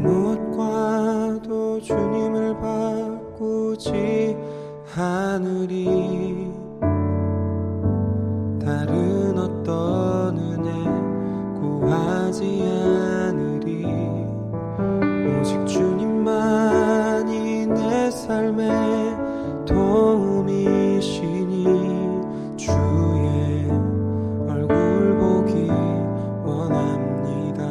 무엇과도 주님을 바꾸지 않으리. 다른 어떤 은혜 구하지 않으리. 오직 주님만이 내 삶의 도움이시니 주의 얼굴 보기 원합니다.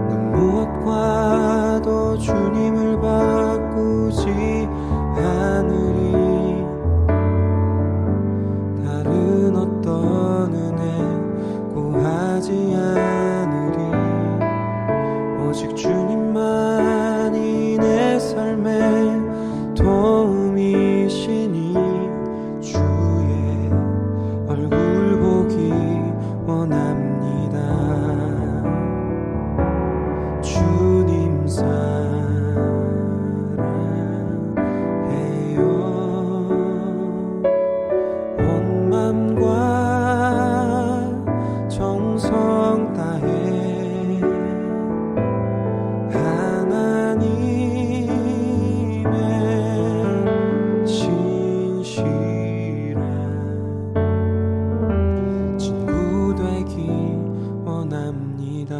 난 무엇과도 주님을 바꾸지 않으리. 다른 어떤 은혜 구하지 않으리. 오직 주님만이 내 삶의 도움이시니 주의 얼굴 보기 원합니다. 주님 사랑해요. 온 맘과 정성 다해 하나님의 진실한 친구 되기 원합니다.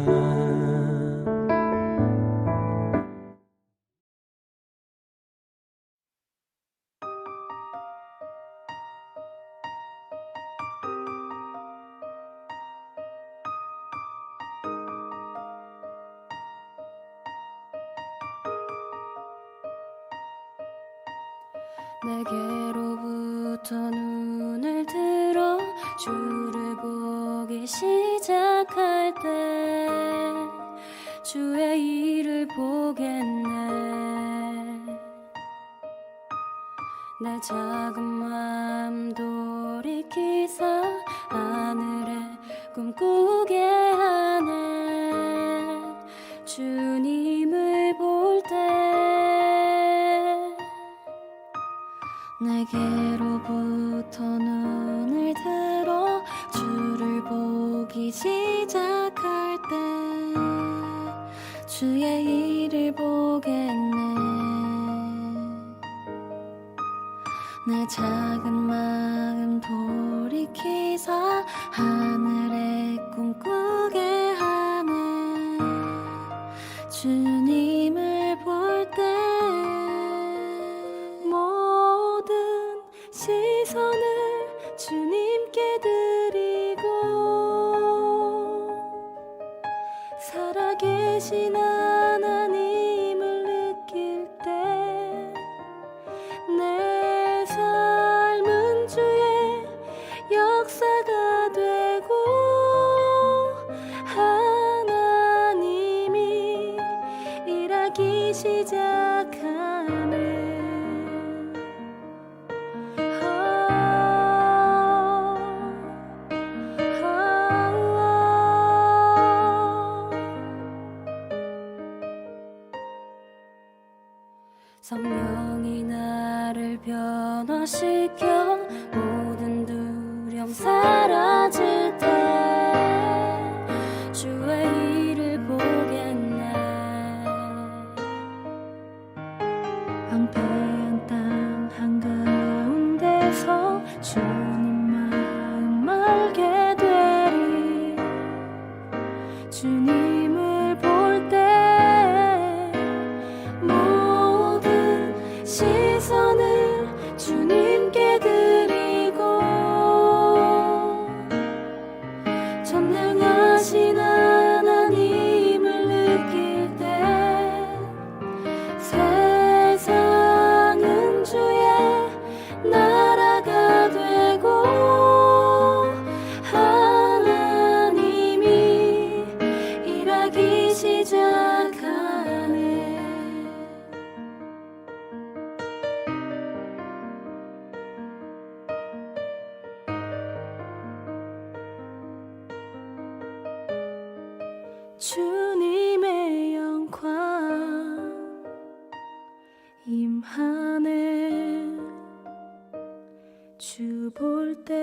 내게로부터 눈을 들어 주를 보기 시작할 때 주의 일을 보겠네. 내 작은 마음 돌이키사 하늘에 꿈꾸게 하네. 주님을 볼 때 내게로부터 눈을 들어 주를 보기 시작할 때 주의 일을 보겠네. 내 작은 마음 돌이키사 하늘에 꿈꾸게 하네. 주님을 볼 때 모든 시선을 주님께 드리고 살아계신 하나님을 느낄 때 내 삶은 주의 역사가 되고 하나님이 일하기 시작하네. 성령이 나를 변화시켜 모든 두려움 사라질 때 주의 일을 보겠네. 황폐한 땅 한가운데서 주님 마음 알게 되리. 주님을 볼 때 시선을 주님께 드리고 전능하신 하나님을 느낄 때 세상은 주의 나라가 되고 하나님이 일하기 시작하네. 주님의 영광 임하네. 주 볼 때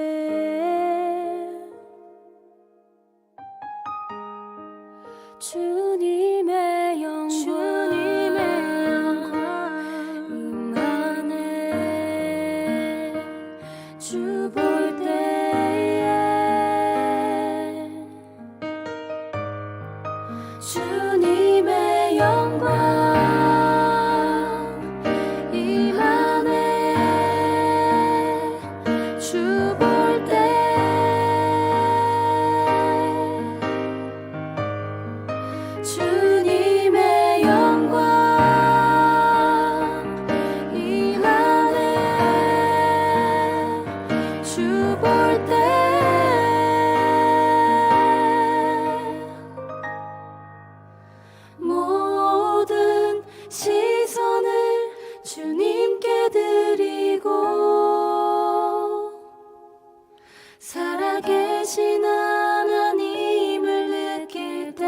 주님의 영광 임하네. 주 볼 때에 주님의 영광 임하네. 주 볼 때 주님의 영광 임하네. 주 볼 때 모든 시선을 주님께 드리고 살아계신 하나님을 느낄 때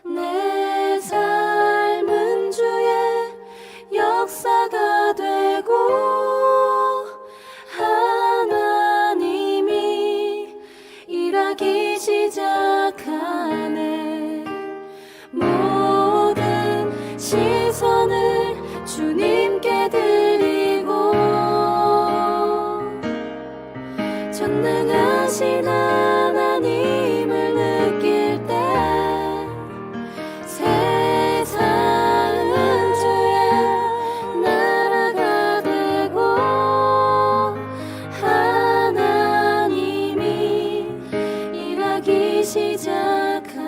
내 삶은 주의 역사가 되고 하나님이 일하기 시작하네. 모든 시선을 주님께 드리고 전능하신 하나님을 느낄 때 세상은 주의 나라가 되고 하나님이 일하기 시작하네.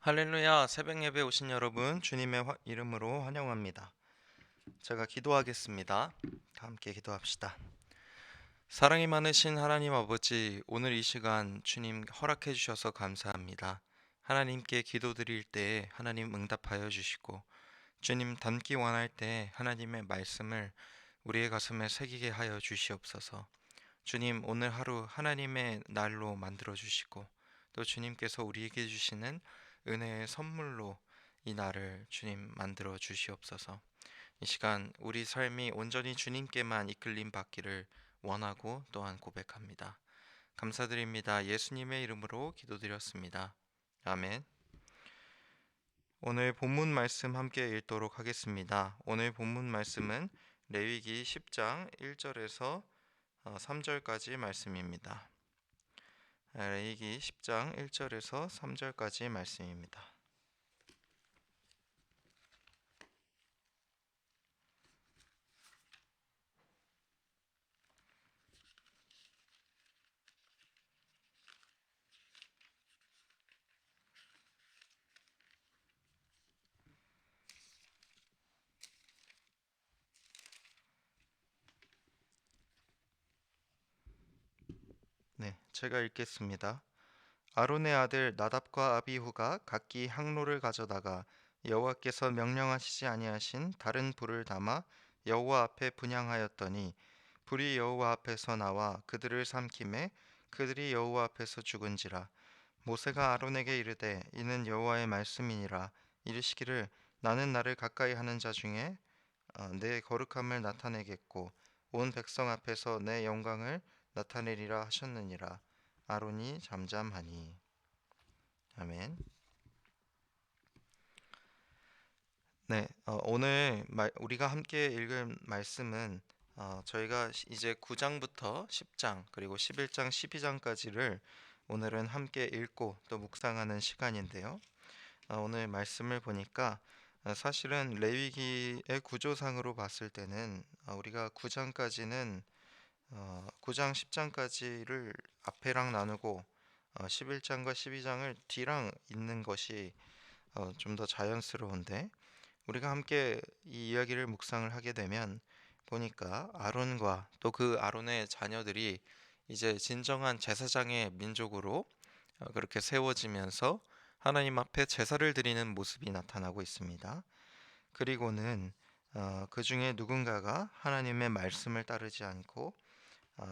할렐루야, 새벽 예배 오신 여러분 주님의 이름으로 환영합니다. 제가 기도하겠습니다. 다 함께 기도합시다. 사랑이 많으신 하나님 아버지, 오늘 이 시간 주님 허락해 주셔서 감사합니다. 하나님께 기도드릴 때 하나님 응답하여 주시고 주님 닮기 원할 때 하나님의 말씀을 우리의 가슴에 새기게 하여 주시옵소서. 주님, 오늘 하루 하나님의 날로 만들어 주시고 또 주님께서 우리에게 주시는 은혜의 선물로 이 날을 주님 만들어 주시옵소서. 이 시간 우리 삶이 온전히 주님께만 이끌림 받기를 원하고 또한 고백합니다. 감사드립니다. 예수님의 이름으로 기도드렸습니다. 아멘. 오늘 본문 말씀 함께 읽도록 하겠습니다. 오늘 본문 말씀은 레위기 10장 1절에서 3절까지 말씀입니다. 레위기 10장 1절에서 3절까지 말씀입니다. 네, 제가 읽겠습니다. 아론의 아들 나답과 아비후가 각기 항로를 가져다가 여호와께서 명령하시지 아니하신 다른 불을 담아 여호와 앞에 분향하였더니 불이 여호와 앞에서 나와 그들을 삼키매 그들이 여호와 앞에서 죽은지라. 모세가 아론에게 이르되 이는 여호와의 말씀이니라. 이르시기를 나는 나를 가까이 하는 자 중에 내 거룩함을 나타내겠고 온 백성 앞에서 내 영광을 나타내리라 하셨느니라. 아론이 잠잠하니. 아멘. 네, 오늘 우리가 함께 읽을 말씀은 저희가 이제 9장부터 10장 그리고 11장, 12장까지를 오늘은 함께 읽고 또 묵상하는 시간인데요. 오늘 말씀을 보니까 사실은 레위기의 구조상으로 봤을 때는 우리가 9장까지는 9장 10장까지를 앞에랑 나누고 11장과 12장을 뒤랑 읽는 것이 좀 더 자연스러운데, 우리가 함께 이 이야기를 묵상을 하게 되면 보니까 아론과 또 그 아론의 자녀들이 이제 진정한 제사장의 민족으로 그렇게 세워지면서 하나님 앞에 제사를 드리는 모습이 나타나고 있습니다. 그리고는 그 중에 누군가가 하나님의 말씀을 따르지 않고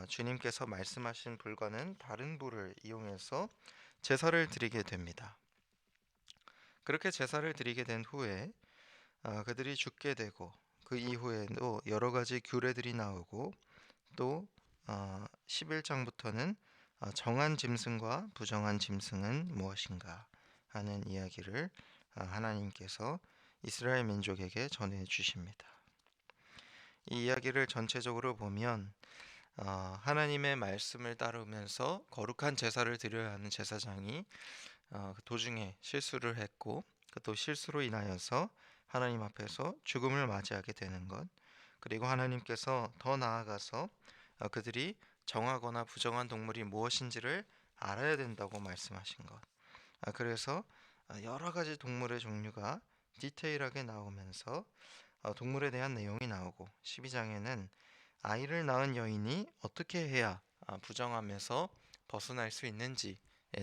주님께서 말씀하신 불과는 다른 불을 이용해서 제사를 드리게 됩니다. 그렇게 제사를 드리게 된 후에 그들이 죽게 되고, 그 이후에도 여러 가지 규례들이 나오고, 또 11장부터는 정한 짐승과 부정한 짐승은 무엇인가 하는 이야기를 하나님께서 이스라엘 민족에게 전해 주십니다. 이 이야기를 전체적으로 보면 하나님의 말씀을 따르면서 거룩한 제사를 드려야 하는 제사장이 도중에 실수를 했고, 또 실수로 인하여서 하나님 앞에서 죽음을 맞이하게 되는 것, 그리고 하나님께서 더 나아가서 그들이 정하거나 부정한 동물이 무엇인지를 알아야 된다고 말씀하신 것. 그래서 여러 가지 동물의 종류가 디테일하게 나오면서 동물에 대한 내용이 나오고, 12장에는 아이를 낳은 여인이 어떻게 해야 부정함에서 벗어날 수 있는지에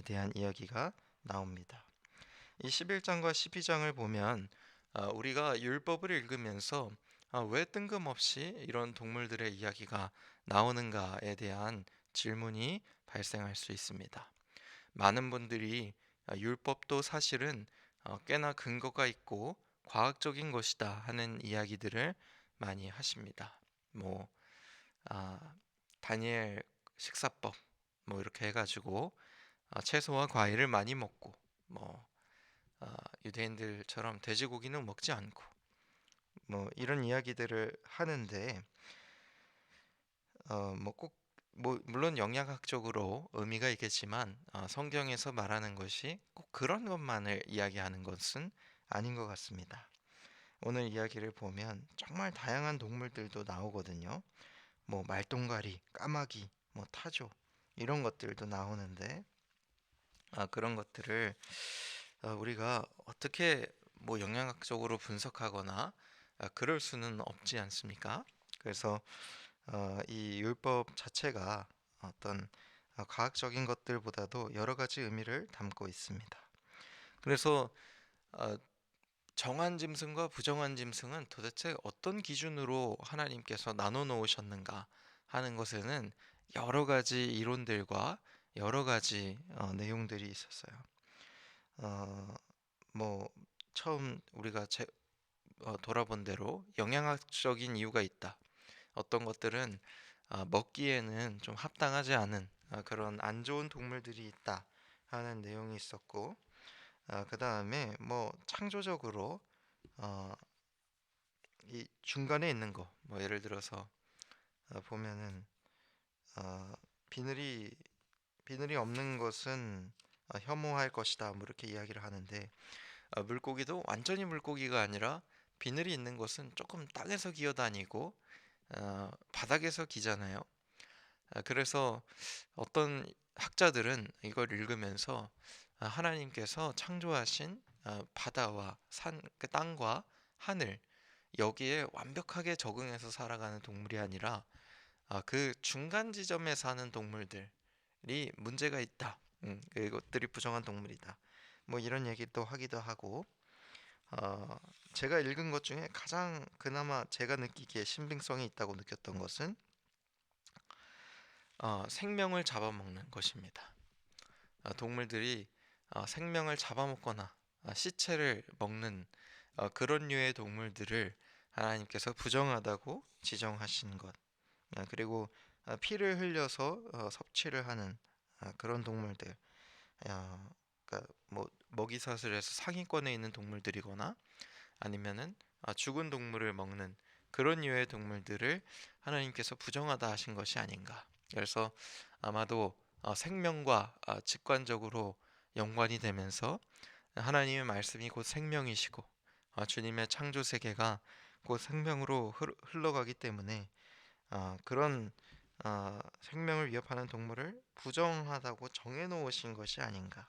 대한 이야기가 나옵니다. 이 11장과 12장을 보면 우리가 율법을 읽으면서 왜 뜬금없이 이런 동물들의 이야기가 나오는가에 대한 질문이 발생할 수 있습니다. 많은 분들이 율법도 사실은 꽤나 근거가 있고 과학적인 것이다 하는 이야기들을 많이 하십니다. 뭐 다니엘 식사법 뭐 이렇게 해가지고 채소와 과일을 많이 먹고, 뭐 유대인들처럼 돼지고기는 먹지 않고, 뭐 이런 이야기들을 하는데 뭐 물론 영양학적으로 의미가 있겠지만 성경에서 말하는 것이 꼭 그런 것만을 이야기하는 것은 아닌 것 같습니다. 오늘 이야기를 보면 정말 다양한 동물들도 나오거든요. 뭐 말똥가리, 까마귀, 뭐 타조 이런 것들도 나오는데 그런 것들을 우리가 어떻게 뭐 영양학적으로 분석하거나 그럴 수는 없지 않습니까? 그래서 이 율법 자체가 어떤 과학적인 것들보다도 여러 가지 의미를 담고 있습니다. 그래서 정한 짐승과 부정한 짐승은 도대체 어떤 기준으로 하나님께서 나눠 놓으셨는가 하는 것에는 여러 가지 이론들과 여러 가지 내용들이 있었어요. 뭐 처음 우리가 돌아본 대로 영양학적인 이유가 있다. 어떤 것들은 먹기에는 좀 합당하지 않은 그런 안 좋은 동물들이 있다 하는 내용이 있었고, 그 다음에 뭐 창조적으로 이 중간에 있는 거, 뭐 예를 들어서 보면은 비늘이 없는 것은 혐오할 것이다, 뭐 이렇게 이야기를 하는데, 물고기도 완전히 물고기가 아니라 비늘이 있는 것은 조금 땅에서 기어다니고 바닥에서 기잖아요. 그래서 어떤 학자들은 이걸 읽으면서 하나님께서 창조하신 바다와 산, 그 땅과 하늘, 여기에 완벽하게 적응해서 살아가는 동물이 아니라 그 중간 지점에 사는 동물들이 문제가 있다. 그것들이 부정한 동물이다. 뭐 이런 얘기도 하기도 하고, 제가 읽은 것 중에 가장 그나마 제가 느끼기에 신빙성이 있다고 느꼈던 것은 생명을 잡아먹는 것입니다. 동물들이 생명을 잡아먹거나 시체를 먹는 그런 류의 동물들을 하나님께서 부정하다고 지정하신 것, 그리고 피를 흘려서 섭취를 하는 그런 동물들, 그러니까 뭐 먹이사슬에서 상위권에 있는 동물들이거나 아니면은 죽은 동물을 먹는 그런 류의 동물들을 하나님께서 부정하다 하신 것이 아닌가. 그래서 아마도 생명과 직관적으로 연관이 되면서 하나님의 말씀이 곧 생명이시고 주님의 창조 세계가 곧 생명으로 흘러가기 때문에 그런 생명을 위협하는 동물을 부정하다고 정해놓으신 것이 아닌가.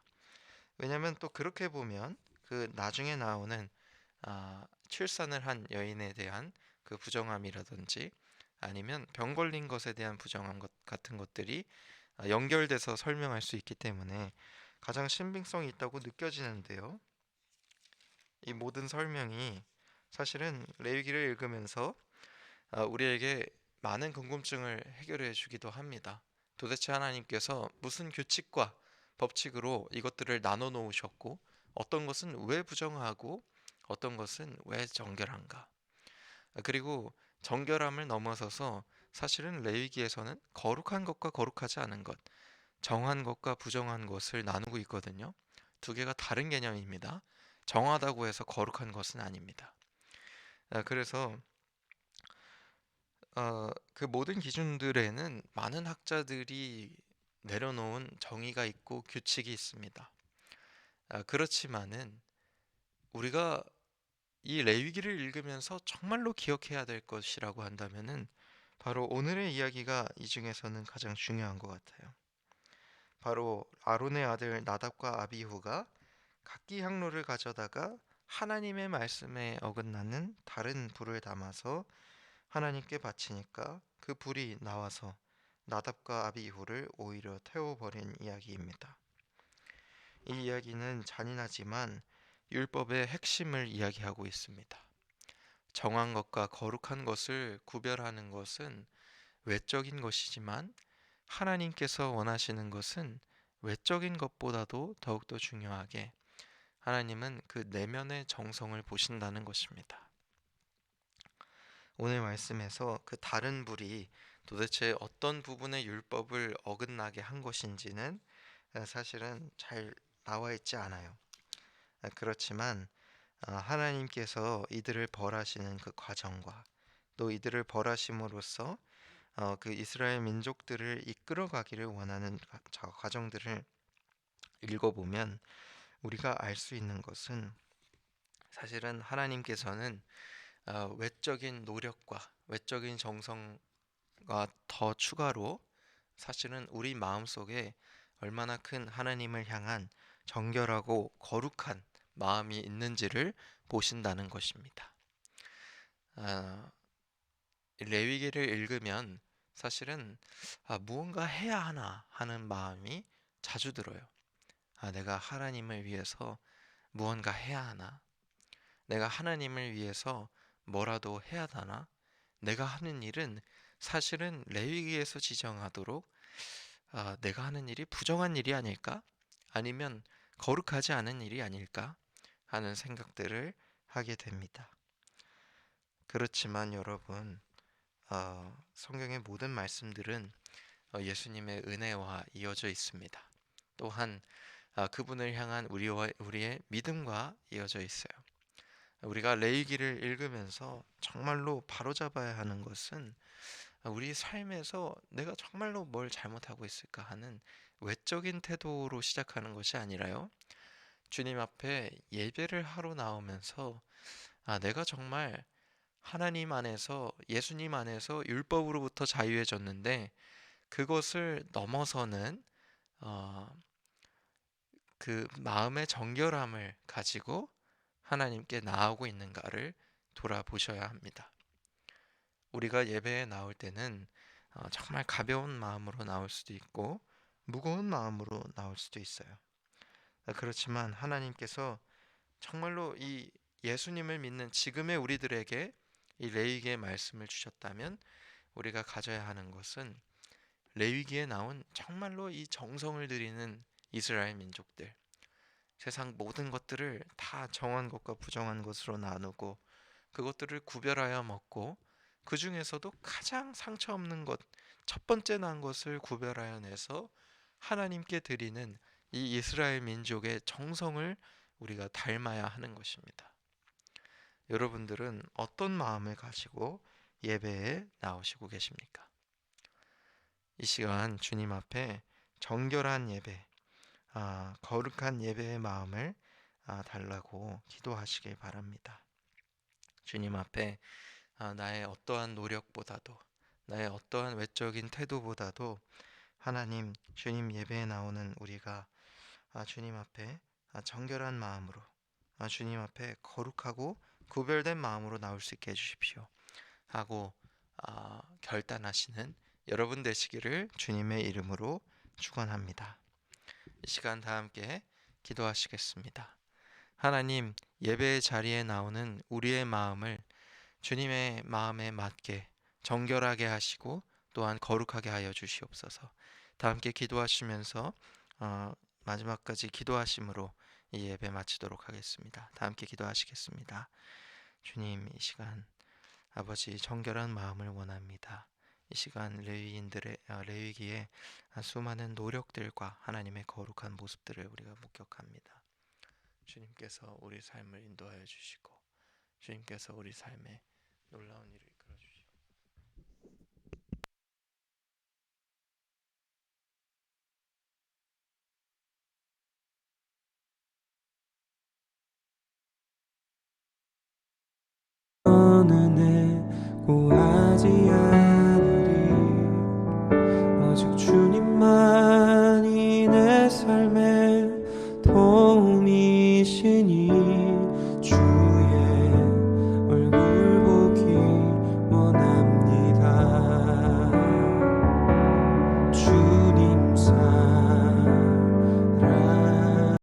왜냐하면 또 그렇게 보면 그 나중에 나오는 출산을 한 여인에 대한 그 부정함이라든지 아니면 병 걸린 것에 대한 부정함 같은 것들이 연결돼서 설명할 수 있기 때문에 가장 신빙성이 있다고 느껴지는데요. 이 모든 설명이 사실은 레위기를 읽으면서 우리에게 많은 궁금증을 해결해 주기도 합니다. 도대체 하나님께서 무슨 규칙과 법칙으로 이것들을 나눠 놓으셨고 어떤 것은 왜 부정하고 어떤 것은 왜 정결한가? 그리고 정결함을 넘어서서 사실은 레위기에서는 거룩한 것과 거룩하지 않은 것, 정한 것과 부정한 것을 나누고 있거든요. 두 개가 다른 개념입니다. 정하다고 해서 거룩한 것은 아닙니다. 그래서 그 모든 기준들에는 많은 학자들이 내려놓은 정의가 있고 규칙이 있습니다. 그렇지만은 우리가 이 레위기를 읽으면서 정말로 기억해야 될 것이라고 한다면은 바로 오늘의 이야기가 이 중에서는 가장 중요한 것 같아요. 바로 아론의 아들 나답과 아비후가 각기 향로를 가져다가 하나님의 말씀에 어긋나는 다른 불을 담아서 하나님께 바치니까 그 불이 나와서 나답과 아비후를 오히려 태워버린 이야기입니다. 이 이야기는 잔인하지만 율법의 핵심을 이야기하고 있습니다. 정한 것과 거룩한 것을 구별하는 것은 외적인 것이지만 하나님께서 원하시는 것은 외적인 것보다도 더욱더 중요하게 하나님은 그 내면의 정성을 보신다는 것입니다. 오늘 말씀에서 그 다른 불이 도대체 어떤 부분의 율법을 어긋나게 한 것인지는 사실은 잘 나와 있지 않아요. 그렇지만 하나님께서 이들을 벌하시는 그 과정과 또 이들을 벌하심으로써 그 이스라엘 민족들을 이끌어가기를 원하는 과정들을 읽어보면 우리가 알 수 있는 것은 사실은 하나님께서는 외적인 노력과 외적인 정성과 더 추가로 사실은 우리 마음속에 얼마나 큰 하나님을 향한 정결하고 거룩한 마음이 있는지를 보신다는 것입니다. 레위기를 읽으면 사실은 무언가 해야 하나 하는 마음이 자주 들어요. 내가 하나님을 위해서 무언가 해야 하나? 내가 하나님을 위해서 뭐라도 해야 하나? 내가 하는 일은 사실은 레위기에서 지정하도록 내가 하는 일이 부정한 일이 아닐까? 아니면 거룩하지 않은 일이 아닐까? 하는 생각들을 하게 됩니다. 그렇지만 여러분, 성경의 모든 말씀들은 예수님의 은혜와 이어져 있습니다. 또한 그분을 향한 우리의 믿음과 이어져 있어요. 우리가 레위기를 읽으면서 정말로 바로잡아야 하는 것은 우리 삶에서 내가 정말로 뭘 잘못하고 있을까 하는 외적인 태도로 시작하는 것이 아니라요. 주님 앞에 예배를 하러 나오면서 내가 정말 하나님 안에서 예수님 안에서 율법으로부터 자유해졌는데 그것을 넘어서는 그 마음의 정결함을 가지고 하나님께 나아오고 있는가를 돌아보셔야 합니다. 우리가 예배에 나올 때는 정말 가벼운 마음으로 나올 수도 있고 무거운 마음으로 나올 수도 있어요. 그렇지만 하나님께서 정말로 이 예수님을 믿는 지금의 우리들에게 이 레위기의 말씀을 주셨다면 우리가 가져야 하는 것은 레위기에 나온 정말로 이 정성을 들이는 이스라엘 민족들, 세상 모든 것들을 다 정한 것과 부정한 것으로 나누고 그것들을 구별하여 먹고 그 중에서도 가장 상처 없는 것, 첫 번째 난 것을 구별하여 내서 하나님께 드리는 이 이스라엘 민족의 정성을 우리가 닮아야 하는 것입니다. 여러분들은 어떤 마음을 가지고 예배에 나오시고 계십니까? 이 시간 주님 앞에 정결한 예배, 거룩한 예배의 마음을 달라고 기도하시길 바랍니다. 주님 앞에 나의 어떠한 노력보다도 나의 어떠한 외적인 태도보다도 하나님 주님 예배에 나오는 우리가 주님 앞에 정결한 마음으로 주님 앞에 거룩하고 구별된 마음으로 나올 수 있게 해주십시오 하고 결단하시는 여러분 되시기를 주님의 이름으로 축원합니다. 이 시간 다 함께 기도하시겠습니다. 하나님, 예배의 자리에 나오는 우리의 마음을 주님의 마음에 맞게 정결하게 하시고 또한 거룩하게 하여 주시옵소서. 다 함께 기도하시면서 마지막까지 기도하심으로 이 예배 마치도록 하겠습니다. 다 함께 기도하시겠습니다. 주님, 이 시간 아버지 정결한 마음을 원합니다. 이 시간 레위기의 수많은 노력들과 하나님의 거룩한 모습들을 우리가 목격합니다. 주님께서 우리 삶을 인도하여 주시고 주님께서 우리 삶에 놀라운 일을 이끌어 주시고 은혜 구하지 않으리 오직 주님